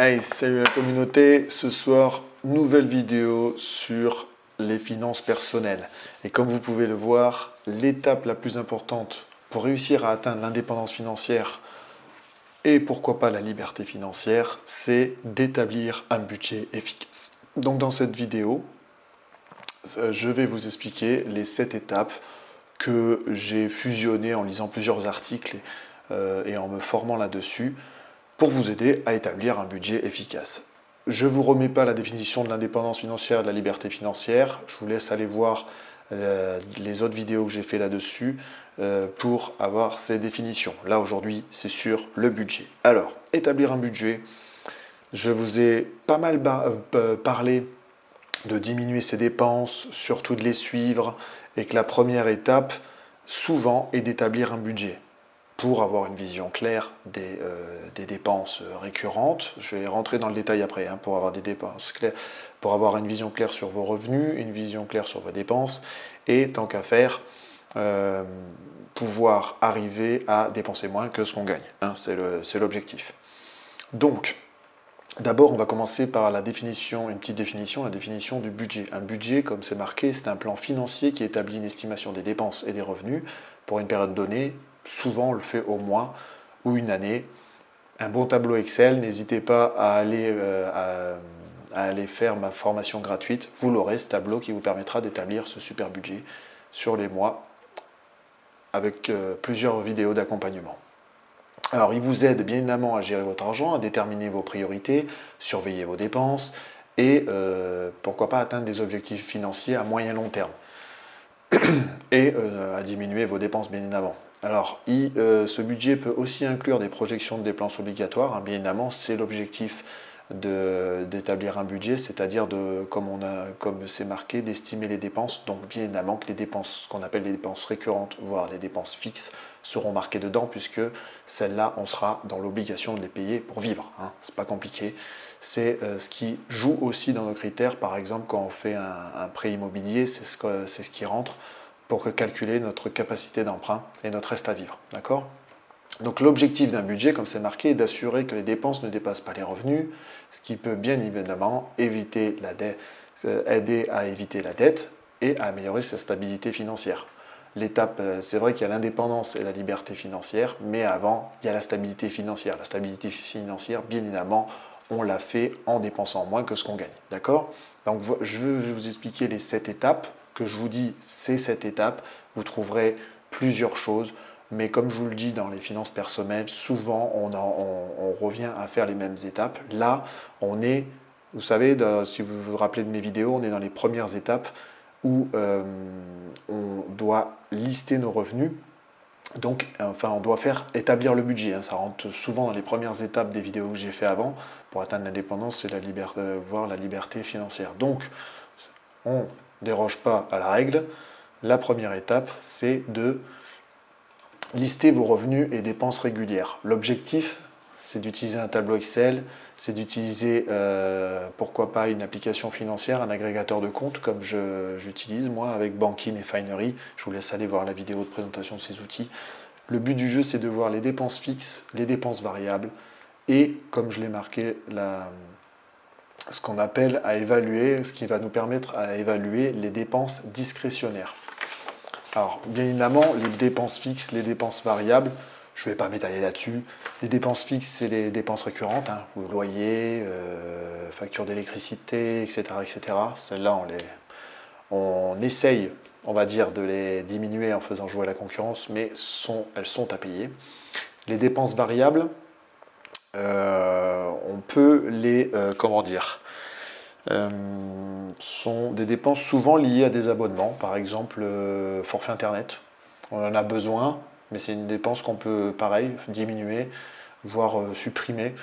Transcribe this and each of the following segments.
Hey, salut la communauté, ce soir, nouvelle vidéo sur les finances personnelles. Et comme vous pouvez le voir, l'étape la plus importante pour réussir à atteindre l'indépendance financière et pourquoi pas la liberté financière, c'est d'établir un budget efficace. Donc dans cette vidéo, je vais vous expliquer les 7 étapes que j'ai fusionnées en lisant plusieurs articles et en me formant là-dessus pour vous aider à établir un budget efficace. Je ne vous remets pas la définition de l'indépendance financière et de la liberté financière. Je vous laisse aller voir les autres vidéos que j'ai fait là-dessus pour avoir ces définitions. Là, aujourd'hui, c'est sur le budget. Alors, établir un budget. Je vous ai pas mal parlé de diminuer ses dépenses, surtout de les suivre, et que la première étape, souvent, est d'établir un budget pour avoir une vision claire des dépenses récurrentes. Je vais rentrer dans le détail après, pour avoir des dépenses claires, pour avoir une vision claire sur vos revenus, une vision claire sur vos dépenses, et tant qu'à faire, pouvoir arriver à dépenser moins que ce qu'on gagne. C'est l'objectif. Donc, d'abord, on va commencer par la définition, une petite définition, la définition du budget. Un budget, comme c'est marqué, c'est un plan financier qui établit une estimation des dépenses et des revenus pour une période donnée. Souvent, on le fait au mois ou une année. Un bon tableau Excel, n'hésitez pas à aller faire ma formation gratuite. Vous l'aurez, ce tableau qui vous permettra d'établir ce super budget sur les mois avec plusieurs vidéos d'accompagnement. Alors, il vous aide bien évidemment à gérer votre argent, à déterminer vos priorités, surveiller vos dépenses et pourquoi pas atteindre des objectifs financiers à moyen long terme et à diminuer vos dépenses bien évidemment. Alors, ce budget peut aussi inclure des projections de dépenses obligatoires. Bien évidemment, c'est l'objectif d'établir un budget, c'est-à-dire comme c'est marqué, d'estimer les dépenses. Donc, bien évidemment que les dépenses, ce qu'on appelle les dépenses récurrentes, voire les dépenses fixes, seront marquées dedans, puisque celles-là, on sera dans l'obligation de les payer pour vivre. C'est pas compliqué. C'est ce qui joue aussi dans nos critères. Par exemple, quand on fait un prêt immobilier, c'est ce qui rentre pour calculer notre capacité d'emprunt et notre reste à vivre. D'accord ? Donc l'objectif d'un budget, comme c'est marqué, est d'assurer que les dépenses ne dépassent pas les revenus, ce qui peut bien évidemment éviter aider à éviter la dette et à améliorer sa stabilité financière. L'étape, c'est vrai qu'il y a l'indépendance et la liberté financière, mais avant, il y a la stabilité financière. La stabilité financière, bien évidemment, on l'a fait en dépensant moins que ce qu'on gagne. D'accord ? Donc je vais vous expliquer les 7 étapes. Que je vous dis, ces 7 étapes, vous trouverez plusieurs choses, mais comme je vous le dis dans les finances personnelles, souvent on revient à faire les mêmes étapes. Là, on est, vous savez, si vous vous rappelez de mes vidéos, on est dans les premières étapes où on doit lister nos revenus. Donc, on doit établir le budget. Ça rentre souvent dans les premières étapes des vidéos que j'ai fait avant pour atteindre l'indépendance et voire la liberté financière. Donc, on déroge pas à la règle. La première étape, c'est de lister vos revenus et dépenses régulières. L'objectif, c'est d'utiliser un tableau Excel, c'est d'utiliser, pourquoi pas, une application financière, un agrégateur de comptes, comme j'utilise moi avec Bankin et Finery. Je vous laisse aller voir la vidéo de présentation de ces outils. Le but du jeu, c'est de voir les dépenses fixes, les dépenses variables et, comme je l'ai marqué, ce qu'on appelle à évaluer, ce qui va nous permettre à évaluer les dépenses discrétionnaires. Alors, bien évidemment, les dépenses fixes, les dépenses variables, je ne vais pas m'étaler là-dessus. Les dépenses fixes, c'est les dépenses récurrentes, le loyer, facture d'électricité, etc., etc. Celles-là, on essaye, on va dire, de les diminuer en faisant jouer la concurrence, mais elles sont à payer. Les dépenses variables, on peut les, sont des dépenses souvent liées à des abonnements, par exemple forfait internet. On en a besoin, mais c'est une dépense qu'on peut, pareil, diminuer, voire supprimer.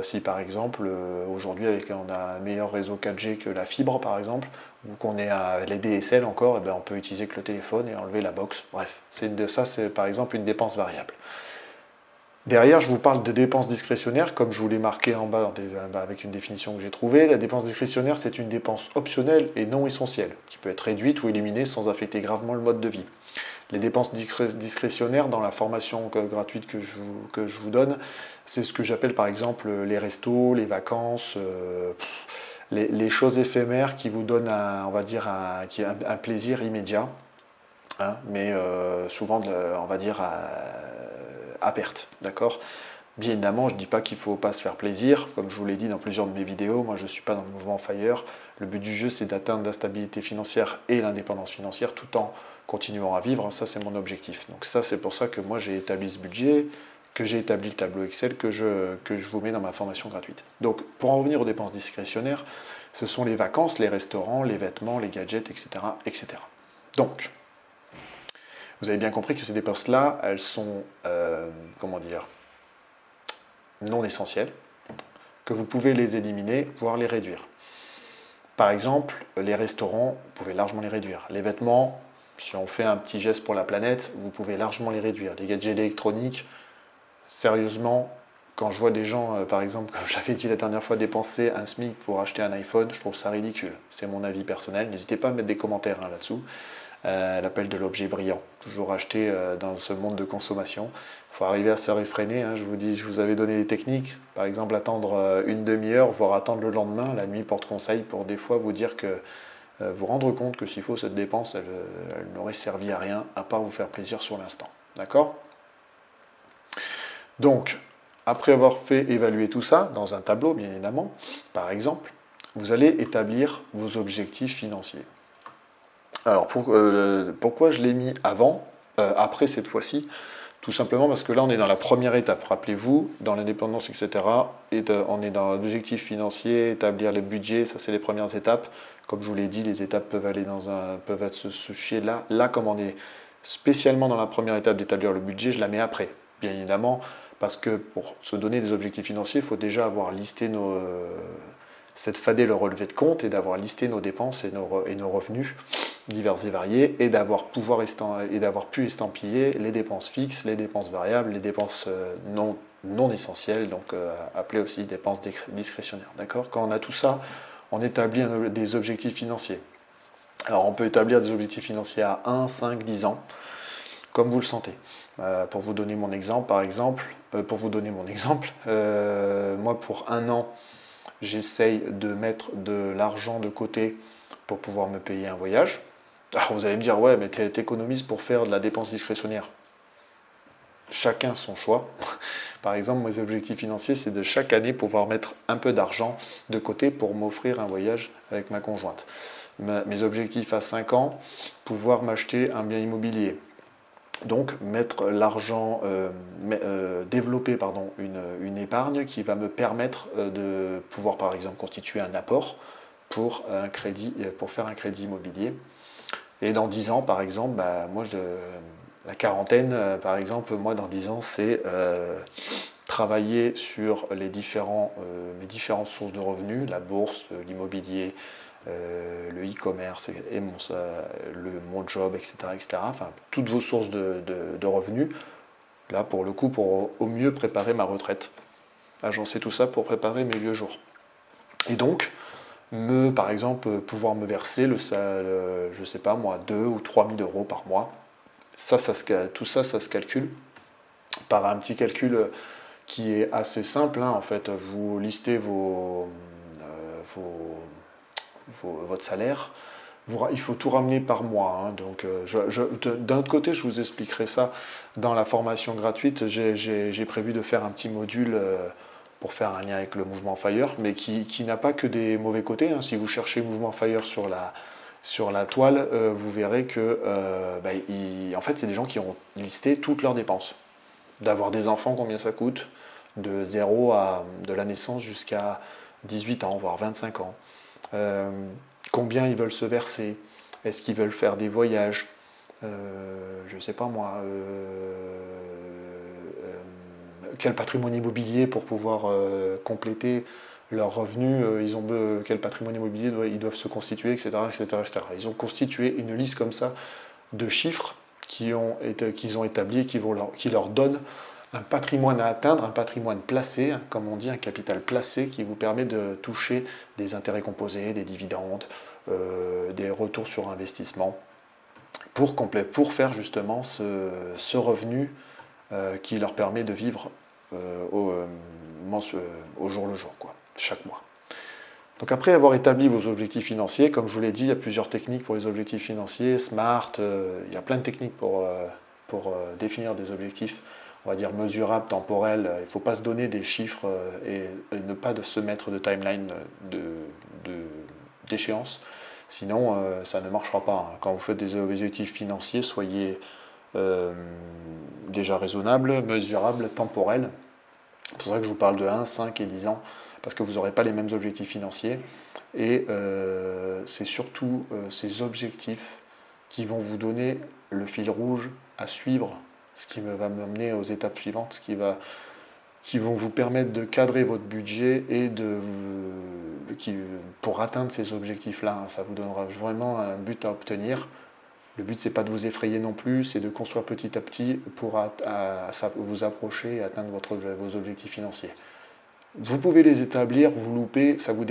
Si par exemple, aujourd'hui, on a un meilleur réseau 4G que la fibre, par exemple, ou qu'on est à les DSL encore, on peut utiliser que le téléphone et enlever la box. Bref, ça c'est par exemple une dépense variable. Derrière, je vous parle des dépenses discrétionnaires, comme je vous l'ai marqué en bas avec une définition que j'ai trouvée. La dépense discrétionnaire, c'est une dépense optionnelle et non essentielle, qui peut être réduite ou éliminée sans affecter gravement le mode de vie. Les dépenses discrétionnaires dans la formation gratuite que je vous donne, c'est ce que j'appelle par exemple les restos, les vacances, les choses éphémères qui vous donnent on va dire un plaisir immédiat, hein, mais souvent, on va dire, à perte. D'accord? Bien évidemment, je ne dis pas qu'il ne faut pas se faire plaisir. Comme je vous l'ai dit dans plusieurs de mes vidéos, moi je ne suis pas dans le mouvement FIRE. Le but du jeu, c'est d'atteindre la stabilité financière et l'indépendance financière tout en continuant à vivre. Ça, c'est mon objectif. Donc ça, c'est pour ça que moi j'ai établi ce budget, que j'ai établi le tableau Excel que je vous mets dans ma formation gratuite. Donc pour en revenir aux dépenses discrétionnaires, ce sont les vacances, les restaurants, les vêtements, les gadgets, etc. etc. Donc, vous avez bien compris que ces dépenses-là, elles sont, comment dire, non essentielles, que vous pouvez les éliminer, voire les réduire. Par exemple, les restaurants, vous pouvez largement les réduire. Les vêtements, si on fait un petit geste pour la planète, vous pouvez largement les réduire. Les gadgets électroniques, sérieusement, quand je vois des gens, par exemple, comme j'avais dit la dernière fois, dépenser un SMIC pour acheter un iPhone, je trouve ça ridicule. C'est mon avis personnel. N'hésitez pas à mettre des commentaires là-dessous. L'appel de l'objet brillant, toujours acheté dans ce monde de consommation. Il faut arriver à se réfréner, hein. Je vous dis, je vous avais donné des techniques, par exemple attendre une demi-heure, voire attendre le lendemain. La nuit porte conseil pour des fois vous dire que vous rendre compte que s'il faut cette dépense, elle n'aurait servi à rien à part vous faire plaisir sur l'instant. D'accord? Donc, après avoir fait évaluer tout ça dans un tableau, bien évidemment, par exemple, vous allez établir vos objectifs financiers. Alors pourquoi je l'ai mis après cette fois-ci? Tout simplement parce que là on est dans la première étape. Rappelez-vous, dans l'indépendance, etc. On est dans l'objectif financier, établir les budgets, ça c'est les premières étapes. Comme je vous l'ai dit, les étapes peuvent être se chier là. Là, comme on est spécialement dans la première étape d'établir le budget, je la mets après. Bien évidemment, parce que pour se donner des objectifs financiers, il faut déjà avoir listé cette fader le relevé de compte et d'avoir listé nos dépenses et nos revenus divers et variés et d'avoir pu estampiller les dépenses fixes, les dépenses variables, les dépenses non essentielles, donc appelées aussi dépenses discrétionnaires. D'accord? Quand on a tout ça, on établit des objectifs financiers. Alors on peut établir des objectifs financiers à 1, 5, 10 ans, comme vous le sentez. Pour vous donner mon exemple, moi pour un an, j'essaye de mettre de l'argent de côté pour pouvoir me payer un voyage. Alors vous allez me dire, ouais, mais t'économises pour faire de la dépense discrétionnaire. Chacun son choix. Par exemple, mes objectifs financiers, c'est de chaque année pouvoir mettre un peu d'argent de côté pour m'offrir un voyage avec ma conjointe. Mes objectifs à 5 ans, pouvoir m'acheter un bien immobilier. Donc mettre l'argent, développer une épargne qui va me permettre de pouvoir par exemple constituer un apport pour faire un crédit immobilier. Et dans 10 ans par exemple, la quarantaine par exemple, moi dans 10 ans c'est travailler sur mes différentes sources de revenus, la bourse, l'immobilier, le e-commerce et mon job, etc., etc. Enfin, toutes vos sources de revenus, là pour le coup, pour au mieux préparer ma retraite. Agencer tout ça pour préparer mes vieux jours. Et donc, par exemple, pouvoir me verser je sais pas moi, 2 ou 3 000 euros par mois. Tout ça, ça se calcule par un petit calcul qui est assez simple, hein. En fait, vous listez votre salaire, il faut tout ramener par mois, hein. Donc, d'un autre côté, je vous expliquerai ça dans la formation gratuite. J'ai prévu de faire un petit module pour faire un lien avec le mouvement FIRE, mais qui n'a pas que des mauvais côtés, hein. Si vous cherchez mouvement FIRE sur la toile, vous verrez que en fait, c'est des gens qui ont listé toutes leurs dépenses. D'avoir des enfants, combien ça coûte, de de la naissance jusqu'à 18 ans, voire 25 ans. Combien ils veulent se verser, est-ce qu'ils veulent faire des voyages, je ne sais pas moi, quel patrimoine immobilier pour pouvoir compléter leurs revenus, quel patrimoine immobilier ils doivent se constituer, etc., etc., etc. Ils ont constitué une liste comme ça de chiffres qu'ils ont établis et qui leur donnent un patrimoine à atteindre, un patrimoine placé, comme on dit, un capital placé qui vous permet de toucher des intérêts composés, des dividendes, des retours sur investissement, pour faire justement ce revenu qui leur permet de vivre au jour le jour, quoi, chaque mois. Donc après avoir établi vos objectifs financiers, comme je vous l'ai dit, il y a plusieurs techniques pour les objectifs financiers, SMART, il y a plein de techniques pour définir des objectifs, on va dire mesurables, temporels. Il ne faut pas se donner des chiffres et ne pas se mettre de timeline d'échéance, sinon ça ne marchera pas. Quand vous faites des objectifs financiers, soyez déjà raisonnables, mesurables, temporels. C'est pour ça que je vous parle de 1, 5 et 10 ans, parce que vous n'aurez pas les mêmes objectifs financiers. Et c'est surtout ces objectifs qui vont vous donner le fil rouge à suivre, ce qui va m'amener aux étapes suivantes, qui vont vous permettre de cadrer votre budget et pour atteindre ces objectifs-là. Ça vous donnera vraiment un but à obtenir. Le but, c'est pas de vous effrayer non plus, c'est de construire petit à petit pour vous approcher et atteindre vos objectifs financiers. Vous pouvez les établir, vous loupez, ça ne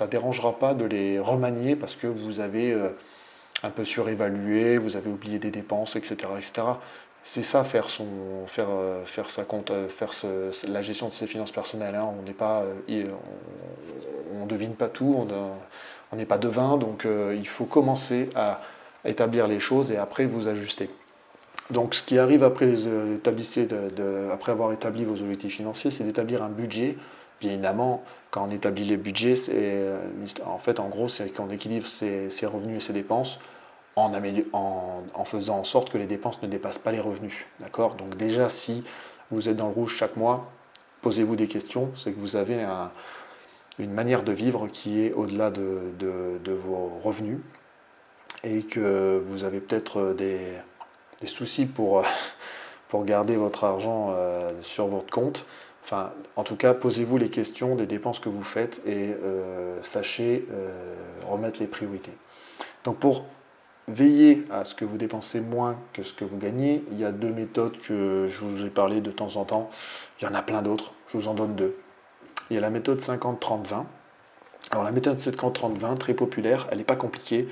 dérangera pas de les remanier parce que vous avez un peu surévalué, vous avez oublié des dépenses, etc. etc. C'est ça, la gestion de ses finances personnelles. Hein. On ne devine pas tout, on n'est pas devin, donc il faut commencer à établir les choses et après vous ajuster. Donc ce qui arrive après, après avoir établi vos objectifs financiers, c'est d'établir un budget. Bien évidemment, quand on établit les budgets, en gros, c'est qu'on équilibre ses revenus et ses dépenses en faisant en sorte que les dépenses ne dépassent pas les revenus. D'accord ? Donc déjà, si vous êtes dans le rouge chaque mois, posez-vous des questions. C'est que vous avez une manière de vivre qui est au-delà de vos revenus et que vous avez peut-être des soucis pour garder votre argent sur votre compte. Enfin, en tout cas, posez-vous les questions des dépenses que vous faites et sachez remettre les priorités. Donc pour veiller à ce que vous dépensez moins que ce que vous gagnez, il y a 2 méthodes que je vous ai parlé de temps en temps. Il y en a plein d'autres, je vous en donne 2. Il y a la méthode 50-30-20. Alors la méthode 50-30-20, très populaire, elle n'est pas compliquée.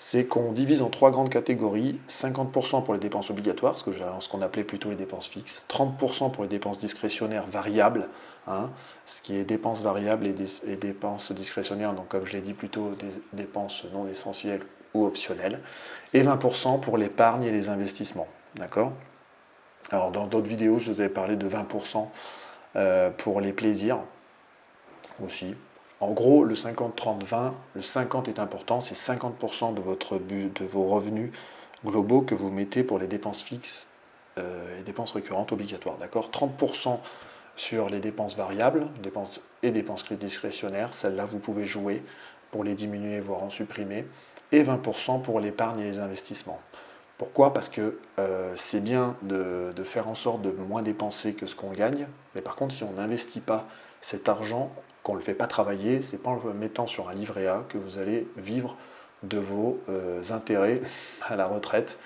C'est qu'on divise en 3 grandes catégories, 50% pour les dépenses obligatoires, ce qu'on appelait plutôt les dépenses fixes, 30% pour les dépenses discrétionnaires variables, hein, ce qui est dépenses variables et dépenses discrétionnaires, donc comme je l'ai dit plutôt des dépenses non essentielles ou optionnelles, et 20% pour l'épargne et les investissements. D'accord ? Alors dans d'autres vidéos, je vous avais parlé de 20% pour les plaisirs aussi. En gros, le 50-30-20, le 50 est important, c'est 50% de vos revenus globaux que vous mettez pour les dépenses fixes et dépenses récurrentes obligatoires. D'accord ? 30% sur les dépenses variables dépenses discrétionnaires, celles-là vous pouvez jouer pour les diminuer, voire en supprimer, et 20% pour l'épargne et les investissements. Pourquoi ? Parce que c'est bien de faire en sorte de moins dépenser que ce qu'on gagne, mais par contre, si on n'investit pas cet argent, qu'on ne le fait pas travailler, c'est pas en le mettant sur un livret A que vous allez vivre de vos intérêts à la retraite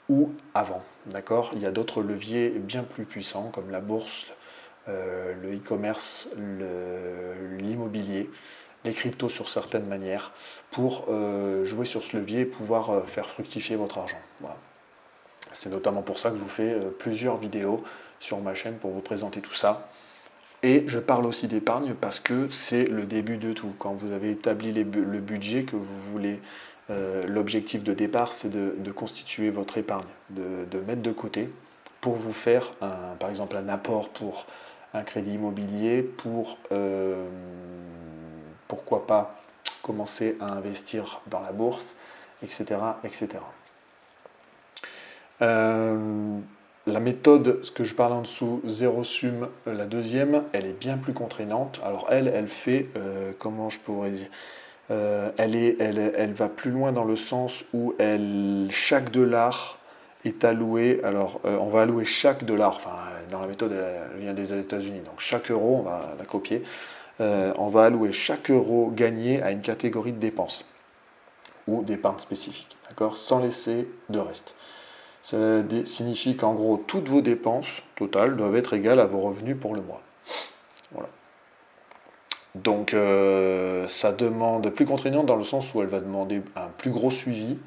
ou avant. D'accord ? Il y a d'autres leviers bien plus puissants comme la bourse, le e-commerce, l'immobilier, les cryptos sur certaines manières pour jouer sur ce levier et pouvoir faire fructifier votre argent. Voilà. C'est notamment pour ça que je vous fais plusieurs vidéos sur ma chaîne pour vous présenter tout ça. Et je parle aussi d'épargne parce que c'est le début de tout. Quand vous avez établi le budget que vous voulez, l'objectif de départ, c'est de constituer votre épargne, de mettre de côté pour vous faire, par exemple, un apport pour un crédit immobilier, pourquoi pas commencer à investir dans la bourse, etc. etc. La méthode, ce que je parle en dessous, zéro sum, la deuxième, elle est bien plus contraignante. Alors elle fait, comment je pourrais dire, elle va plus loin dans le sens où chaque dollar est alloué. Alors on va allouer chaque dollar, enfin dans la méthode elle vient des États-Unis, donc chaque euro, on va la copier, on va allouer chaque euro gagné à une catégorie de dépenses ou d'épargne spécifique, d'accord, sans laisser de reste. Cela signifie qu'en gros, toutes vos dépenses totales doivent être égales à vos revenus pour le mois. Voilà. Donc, ça demande plus contraignant dans le sens où elle va demander un plus gros suivi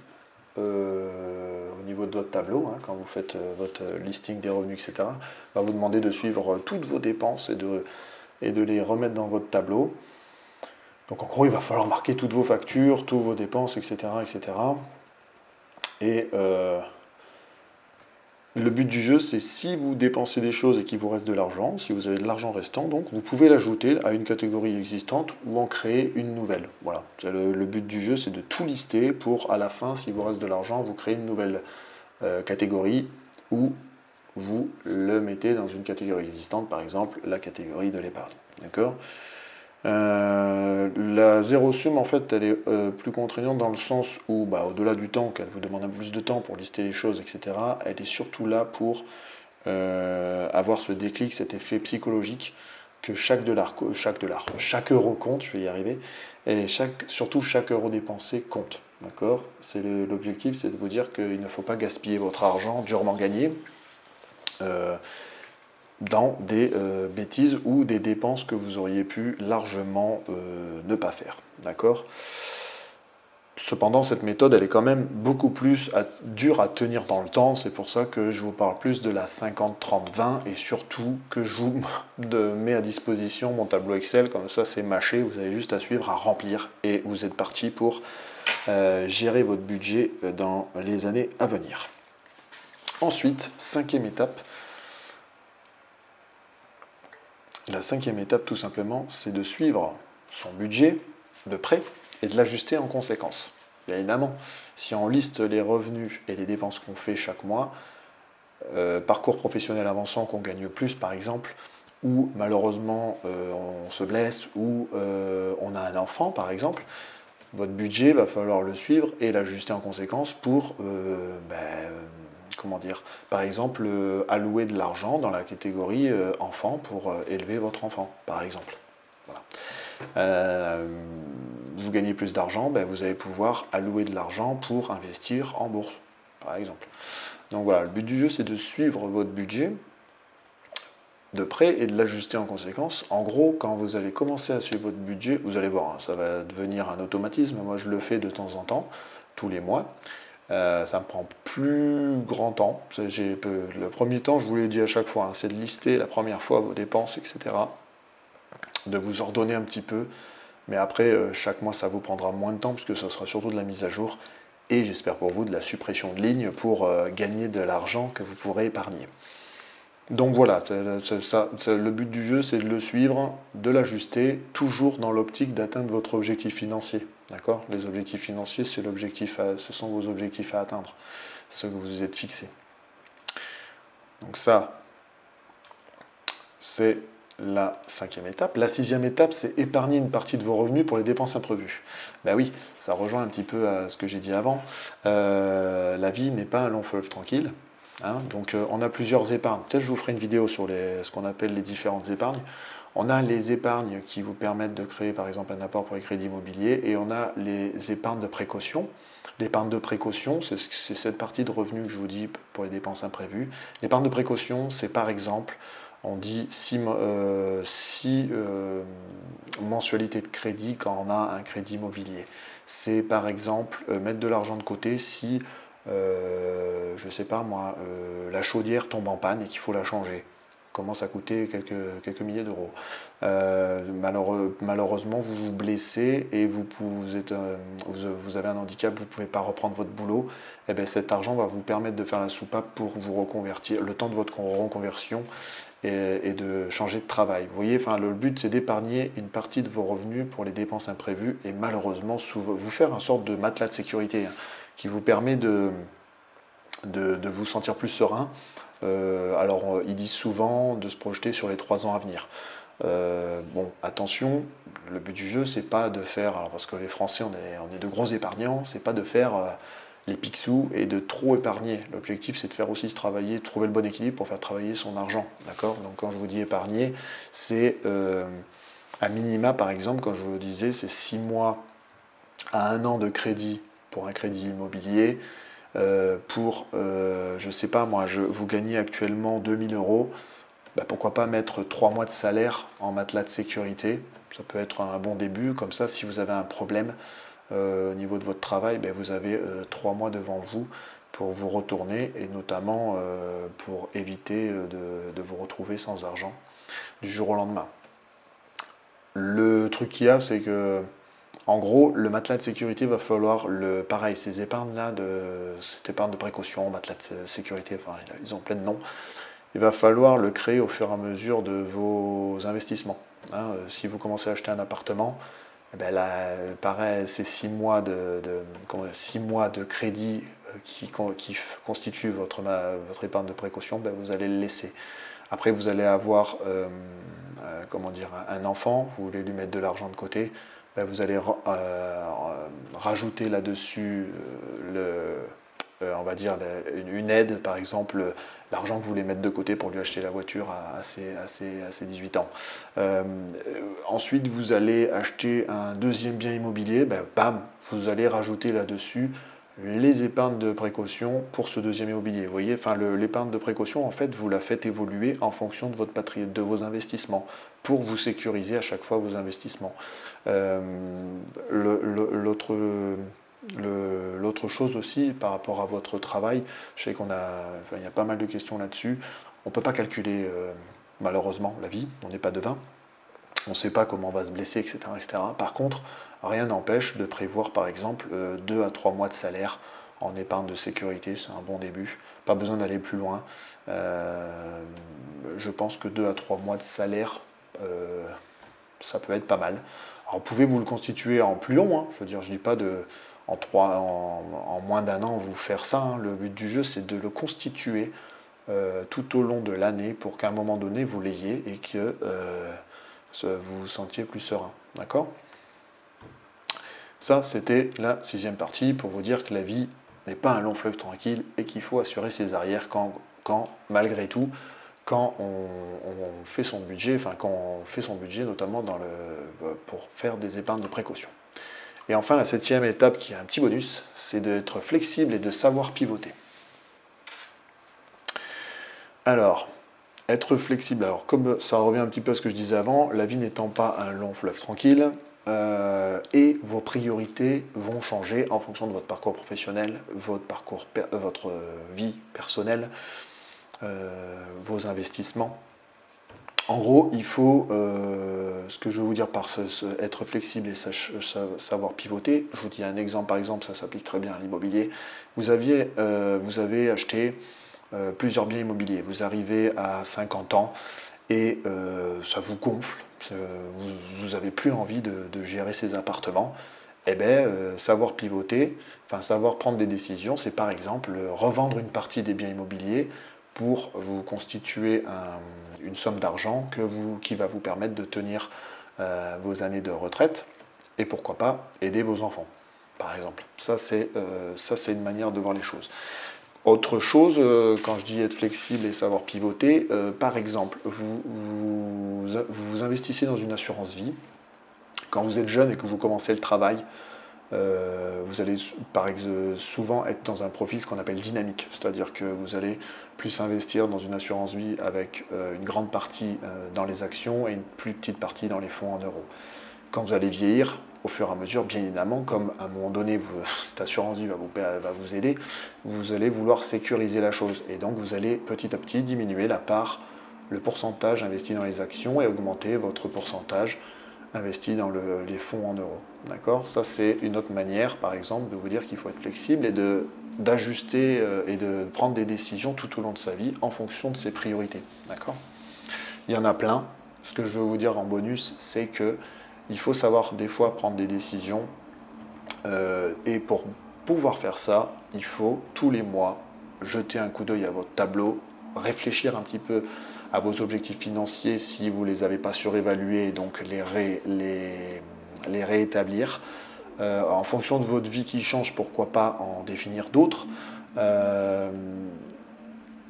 au niveau de votre tableau, hein, quand vous faites votre listing des revenus, etc., va vous demander de suivre toutes vos dépenses et de les remettre dans votre tableau. Donc en gros, il va falloir marquer toutes vos factures, toutes vos dépenses, etc. etc. Et le but du jeu, c'est si vous dépensez des choses et qu'il vous reste de l'argent, si vous avez de l'argent restant, donc vous pouvez l'ajouter à une catégorie existante ou en créer une nouvelle. Voilà. Le but du jeu, c'est de tout lister pour, à la fin, s'il vous reste de l'argent, vous créez une nouvelle catégorie ou vous le mettez dans une catégorie existante, par exemple la catégorie de l'épargne. D'accord ? La zéro sum, en fait, elle est plus contraignante dans le sens où, au-delà du temps, qu'elle vous demande un peu plus de temps pour lister les choses, etc., elle est surtout là pour avoir ce déclic, cet effet psychologique que chaque euro compte, je vais y arriver, et surtout chaque euro dépensé compte. D'accord ? L'objectif, c'est de vous dire qu'il ne faut pas gaspiller votre argent durement gagné dans des bêtises ou des dépenses que vous auriez pu largement ne pas faire. D'accord ? Cependant, cette méthode, elle est quand même beaucoup plus dure à tenir dans le temps. C'est pour ça que je vous parle plus de la 50-30-20 et surtout que je vous mets à disposition mon tableau Excel. Comme ça, c'est mâché. Vous avez juste à suivre, à remplir et vous êtes parti pour gérer votre budget dans les années à venir. Ensuite, cinquième étape. La cinquième étape, tout simplement, c'est de suivre son budget de près et de l'ajuster en conséquence. Bien évidemment, si on liste les revenus et les dépenses qu'on fait chaque mois, parcours professionnel avançant qu'on gagne plus par exemple, ou malheureusement on se blesse, ou on a un enfant par exemple, votre budget va falloir le suivre et l'ajuster en conséquence pour, par exemple, allouer de l'argent dans la catégorie enfant pour élever votre enfant, par exemple. Voilà. Vous gagnez plus d'argent, vous allez pouvoir allouer de l'argent pour investir en bourse, par exemple. Donc voilà, le but du jeu, c'est de suivre votre budget de près et de l'ajuster en conséquence. En gros, quand vous allez commencer à suivre votre budget, vous allez voir, ça va devenir un automatisme. Moi, je le fais de temps en temps, tous les mois. Ça me prend plus grand temps. Le premier temps, je vous l'ai dit à chaque fois, c'est de lister la première fois vos dépenses, etc. De vous ordonner un petit peu. Mais après, chaque mois, ça vous prendra moins de temps, puisque ce sera surtout de la mise à jour. Et j'espère pour vous de la suppression de lignes pour gagner de l'argent que vous pourrez épargner. Donc voilà, le but du jeu, c'est de le suivre, de l'ajuster, toujours dans l'optique d'atteindre votre objectif financier. D'accord ? Les objectifs financiers, ce sont vos objectifs à atteindre, ceux que vous vous êtes fixés. Donc ça, c'est la cinquième étape. La sixième étape, c'est épargner une partie de vos revenus pour les dépenses imprévues. Ben oui, ça rejoint un petit peu à ce que j'ai dit avant. La vie n'est pas un long fleuve tranquille. Donc on a plusieurs épargnes. Peut-être je vous ferai une vidéo sur ce qu'on appelle les différentes épargnes. On a les épargnes qui vous permettent de créer par exemple un apport pour les crédits immobiliers et on a les épargnes de précaution. L'épargne de précaution, c'est cette partie de revenus que je vous dis pour les dépenses imprévues. L'épargne de précaution, c'est par exemple, on dit 6 mensualités de crédit quand on a un crédit immobilier. C'est par exemple mettre de l'argent de côté si je ne sais pas moi, la chaudière tombe en panne et qu'il faut la changer, commence à coûter quelques milliers d'euros. Malheureusement, vous vous blessez et vous avez un handicap, vous ne pouvez pas reprendre votre boulot. Et bien, cet argent va vous permettre de faire la soupape pour vous reconvertir, le temps de votre reconversion et de changer de travail. Vous voyez, le but, c'est d'épargner une partie de vos revenus pour les dépenses imprévues et malheureusement, vous faire une sorte de matelas de sécurité qui vous permet de vous sentir plus serein. Alors, ils disent souvent de se projeter sur les 3 ans à venir. Bon, attention, le but du jeu, c'est pas de faire, alors parce que les Français, on est de gros épargnants, c'est pas de faire les picsous et de trop épargner. L'objectif, c'est de faire aussi travailler, de trouver le bon équilibre pour faire travailler son argent. D'accord ? Donc, quand je vous dis épargner, c'est à minima, par exemple, quand je vous disais, c'est 6 mois à 1 an de crédit pour un crédit immobilier, je ne sais pas moi, vous gagnez actuellement 2000 euros, pourquoi pas mettre 3 mois de salaire en matelas de sécurité, ça peut être un bon début, comme ça si vous avez un problème au niveau de votre travail, vous avez 3 mois devant vous pour vous retourner et notamment pour éviter de vous retrouver sans argent du jour au lendemain. Le truc qu'il y a, c'est que en gros, le matelas de sécurité va falloir pareil, ces épargnes-là, cette épargne de précaution, matelas de sécurité, enfin, ils ont plein de noms. Il va falloir le créer au fur et à mesure de vos investissements. Hein. Si vous commencez à acheter un appartement, eh ben là, pareil, c'est 6 mois de crédit qui constituent votre épargne de précaution, ben vous allez le laisser. Après, vous allez avoir comment dire, un enfant, vous voulez lui mettre de l'argent de côté, ben vous allez rajouter là-dessus on va dire une aide, par exemple l'argent que vous voulez mettre de côté pour lui acheter la voiture à ses 18 ans. Ensuite, vous allez acheter un deuxième bien immobilier, ben, bam, vous allez rajouter là-dessus les épargnes de précaution pour ce deuxième immobilier. Vous voyez, enfin, l'épargne de précaution, en fait, vous la faites évoluer en fonction de de vos investissements, pour vous sécuriser à chaque fois vos investissements. L'autre chose aussi, par rapport à votre travail, je sais il y a pas mal de questions là-dessus. On ne peut pas calculer, malheureusement, la vie, on n'est pas devin. On ne sait pas comment on va se blesser, etc., etc. Par contre, rien n'empêche de prévoir, par exemple, 2 à 3 mois de salaire en épargne de sécurité. C'est un bon début. Pas besoin d'aller plus loin. Je pense que 2 à 3 mois de salaire, ça peut être pas mal. Alors, pouvez vous le constituer en plus long. Hein. Je veux dire, je ne dis pas en moins d'un an vous faire ça. Hein. Le but du jeu, c'est de le constituer tout au long de l'année pour qu'à un moment donné, vous l'ayez et que vous vous sentiez plus serein. D'accord ? Ça, c'était la 6e partie pour vous dire que la vie n'est pas un long fleuve tranquille et qu'il faut assurer ses arrières malgré tout, quand on fait son budget, notamment pour faire des épargnes de précaution. Et enfin, la 7e étape, qui est un petit bonus, c'est d'être flexible et de savoir pivoter. Alors, être flexible, alors comme ça revient un petit peu à ce que je disais avant, la vie n'étant pas un long fleuve tranquille, et vos priorités vont changer en fonction de votre parcours professionnel, votre vie personnelle, vos investissements. En gros, il faut, ce que je veux vous dire par être flexible et savoir pivoter, je vous dis un exemple, par exemple, ça s'applique très bien à l'immobilier. Vous avez acheté plusieurs biens immobiliers, vous arrivez à 50 ans et ça vous gonfle, vous n'avez plus envie de gérer ces appartements. Eh bien, savoir pivoter, enfin savoir prendre des décisions, c'est par exemple revendre une partie des biens immobiliers pour vous constituer une somme d'argent qui va vous permettre de tenir vos années de retraite et pourquoi pas aider vos enfants, par exemple. Ça, c'est une manière de voir les choses. Autre chose, quand je dis être flexible et savoir pivoter, par exemple, vous investissez dans une assurance vie. Quand vous êtes jeune et que vous commencez le travail, vous allez souvent être dans un profil ce qu'on appelle dynamique, c'est-à-dire que vous allez plus investir dans une assurance vie avec une grande partie dans les actions et une plus petite partie dans les fonds en euros. Quand vous allez vieillir, au fur et à mesure, bien évidemment, comme à un moment donné, cette assurance vie va vous aider, vous allez vouloir sécuriser la chose. Et donc, vous allez petit à petit diminuer le pourcentage investi dans les actions et augmenter votre pourcentage investi dans les fonds en euros. D'accord ? Ça, c'est une autre manière, par exemple, de vous dire qu'il faut être flexible et d'ajuster et de prendre des décisions tout au long de sa vie en fonction de ses priorités. D'accord ? Il y en a plein. Ce que je veux vous dire en bonus, c'est que il faut savoir des fois prendre des décisions et pour pouvoir faire ça, il faut tous les mois jeter un coup d'œil à votre tableau, réfléchir un petit peu à vos objectifs financiers si vous ne les avez pas surévalués, donc les réétablir. En fonction de votre vie qui change, pourquoi pas en définir d'autres. En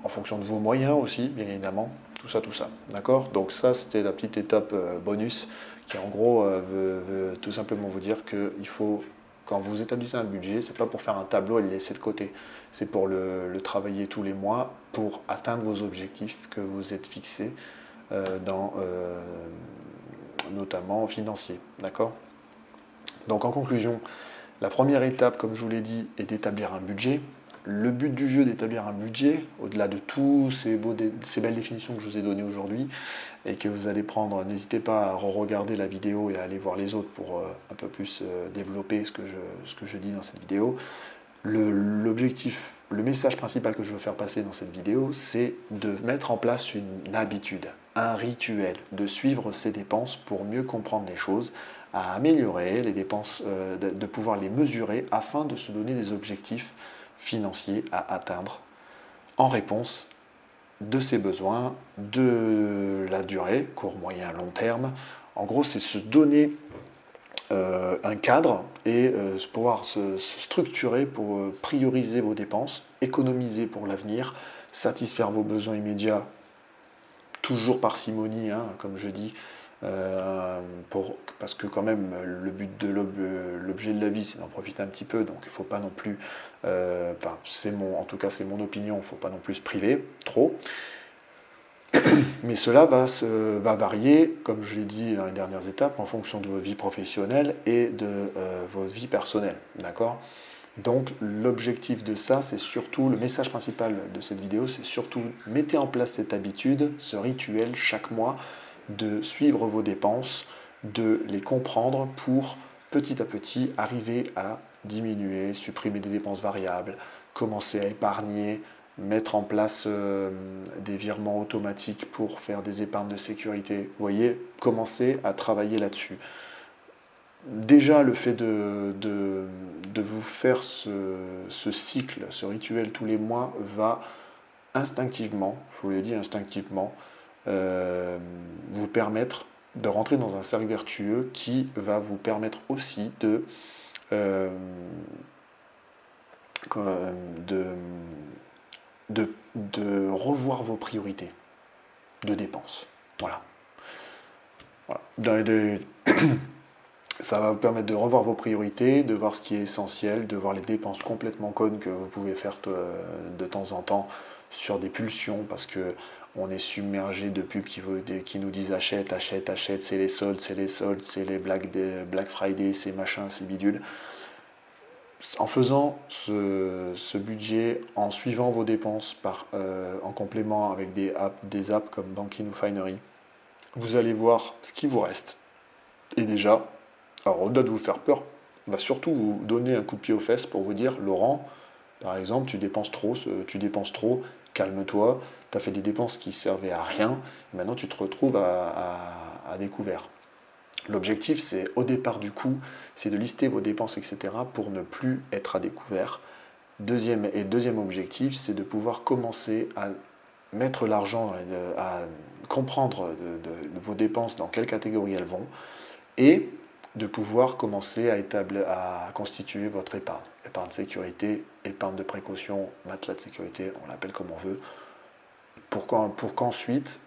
fonction de vos moyens aussi, bien évidemment. Tout ça. D'accord ? Donc ça, c'était la petite étape bonus qui en gros veut tout simplement vous dire qu'il faut, quand vous établissez un budget, c'est pas pour faire un tableau et le laisser de côté. C'est pour le travailler tous les mois pour atteindre vos objectifs que vous êtes fixés, notamment financiers. D'accord ? Donc en conclusion, la première étape, comme je vous l'ai dit, est d'établir un budget. le but du jeu d'établir un budget, au-delà de tous ces belles définitions que je vous ai données aujourd'hui et que vous allez prendre, n'hésitez pas à regarder la vidéo et à aller voir les autres pour un peu plus développer ce que je dis dans cette vidéo. L'objectif, le message principal que je veux faire passer dans cette vidéo, c'est de mettre en place une habitude, un rituel, de suivre ses dépenses pour mieux comprendre les choses, à améliorer les dépenses, de pouvoir les mesurer afin de se donner des objectifs financiers à atteindre en réponse de ses besoins, de la durée, court, moyen, long terme. En gros, c'est se donner un cadre et pouvoir se structurer pour prioriser vos dépenses, économiser pour l'avenir, satisfaire vos besoins immédiats, toujours parcimonie, hein, comme je dis, parce que quand même le but de l'objet de la vie, c'est d'en profiter un petit peu, donc il ne faut pas non plus, en tout cas c'est mon opinion, il ne faut pas non plus se priver trop. Mais cela va varier, comme je l'ai dit dans les dernières étapes, en fonction de vos vies professionnelles et de vos vies personnelles. D'accord ? Donc l'objectif de ça, c'est surtout, le message principal de cette vidéo, c'est surtout mettez en place cette habitude, ce rituel chaque mois, de suivre vos dépenses, de les comprendre pour petit à petit arriver à diminuer, supprimer des dépenses variables, commencer à épargner, mettre en place des virements automatiques pour faire des épargnes de sécurité. Vous voyez, commencer à travailler là-dessus. Déjà, le fait de vous faire ce cycle, ce rituel tous les mois va instinctivement, je vous l'ai dit instinctivement, vous permettre de rentrer dans un cercle vertueux qui va vous permettre aussi de revoir vos priorités de dépenses. Voilà. Ça va vous permettre de revoir vos priorités, de voir ce qui est essentiel, de voir les dépenses complètement connes que vous pouvez faire de temps en temps sur des pulsions parce que on est submergé de pubs qui nous disent achète, achète, achète, c'est les soldes, c'est les Black Friday, c'est machin, c'est bidule. En faisant ce budget, en suivant vos dépenses en complément avec des apps comme Bankin ou Finery, vous allez voir ce qui vous reste. Et déjà, alors au-delà de vous faire peur, on va surtout vous donner un coup de pied aux fesses pour vous dire, Laurent, par exemple, tu dépenses trop, calme-toi, tu as fait des dépenses qui servaient à rien, et maintenant tu te retrouves à découvert. L'objectif, c'est au départ du coup, c'est de lister vos dépenses, etc. pour ne plus être à découvert. Deuxième objectif, c'est de pouvoir commencer à mettre l'argent, à comprendre de vos dépenses, dans quelle catégorie elles vont, et de pouvoir commencer à constituer votre épargne. Épargne de sécurité, épargne de précaution, matelas de sécurité, on l'appelle comme on veut, pour qu'ensuite,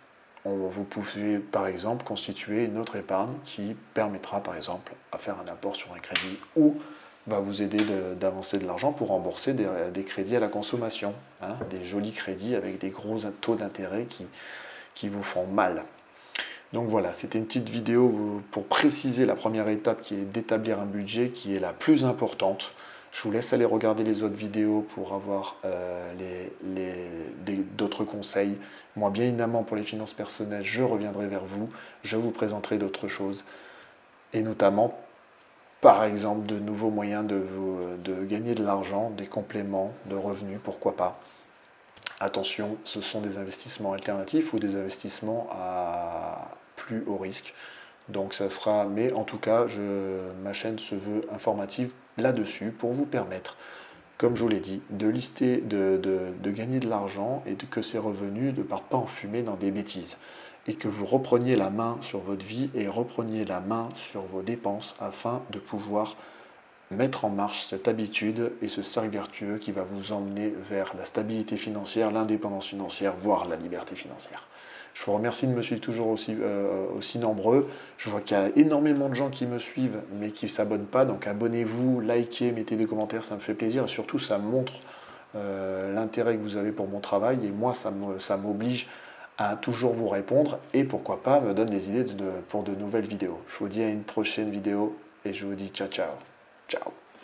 vous pouvez par exemple constituer une autre épargne qui permettra par exemple à faire un apport sur un crédit ou va vous aider d'avancer de l'argent pour rembourser des crédits à la consommation, hein, des jolis crédits avec des gros taux d'intérêt qui vous font mal. Donc voilà, c'était une petite vidéo pour préciser la première étape qui est d'établir un budget qui est la plus importante. Je vous laisse aller regarder les autres vidéos pour avoir d'autres conseils. Moi, bien évidemment, pour les finances personnelles, je reviendrai vers vous. Je vous présenterai d'autres choses. Et notamment, par exemple, de nouveaux moyens de gagner de l'argent, des compléments de revenus, pourquoi pas. Attention, ce sont des investissements alternatifs ou des investissements à plus haut risque. Donc ça sera, mais en tout cas, ma chaîne se veut informative là-dessus pour vous permettre, comme je vous l'ai dit, de lister, de gagner de l'argent et que ces revenus ne partent pas en fumée dans des bêtises. Et que vous repreniez la main sur votre vie et repreniez la main sur vos dépenses afin de pouvoir mettre en marche cette habitude et ce cercle vertueux qui va vous emmener vers la stabilité financière, l'indépendance financière, voire la liberté financière. Je vous remercie de me suivre toujours aussi nombreux. Je vois qu'il y a énormément de gens qui me suivent mais qui ne s'abonnent pas. Donc abonnez-vous, likez, mettez des commentaires, ça me fait plaisir. Et surtout, ça montre l'intérêt que vous avez pour mon travail. Et moi, ça m'oblige à toujours vous répondre. Et pourquoi pas, me donne des idées pour de nouvelles vidéos. Je vous dis à une prochaine vidéo et je vous dis ciao, ciao. Ciao.